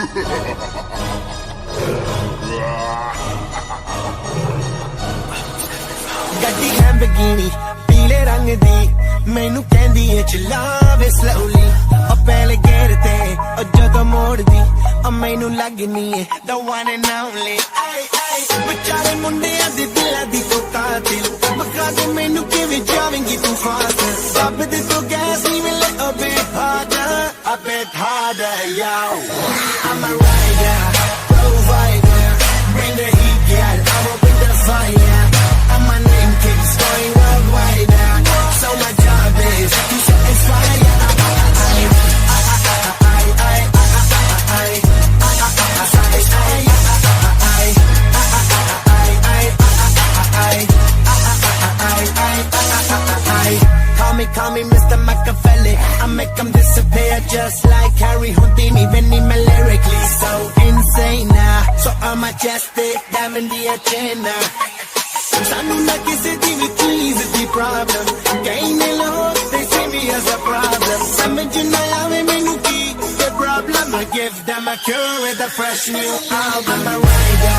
ਗੱਡੀ Lamborghini ਪੀਲੇ ਰੰਗ ਦੀ ਮੈਨੂੰ ਕਹਿੰਦੀ ਏ ਚਲਾਵੇ slowly ਉਹ ਪਹਿਲੇ ਗੇਰ ਤੇ ਉਹ ਜਦੋਂ ਮੋੜਦੀ ਉਹ ਮੈਨੂੰ ਲੱਗਨੀ ਏ the one and only ਵਿਚਾਰੇ ਮੁੰਡਿਆਂ ਦੇ ਦਿਲਾਂ ਦੀ ਤੂੰ ਕਾਤਿਲ ਮੱਕਾ ਦੇ ਮੈਨੂੰ ਕਿਵੇਂ ਜਾਵੇਂਗੀ ਤੂੰ ਫਾਸਲ ਸਭ ਦੇ ਤੋਂ ਗੈਸ ਹੀ ਮਿਲੇ a bit harder yo I'm a rider provider bring the heat girl I will bring the fire and my name keeps going worldwide so my job is to satisfy Call me Mr. Machiavelli I make them disappear just like Harry Houdini Benny me lyrically so insane so I'm majestic diamond the agenda Sanu na kisi di vi cheese di problem Gain alone they see me as a problem Samajh na aave mainu ki the problem I give them a cure with a fresh new album I'm a rider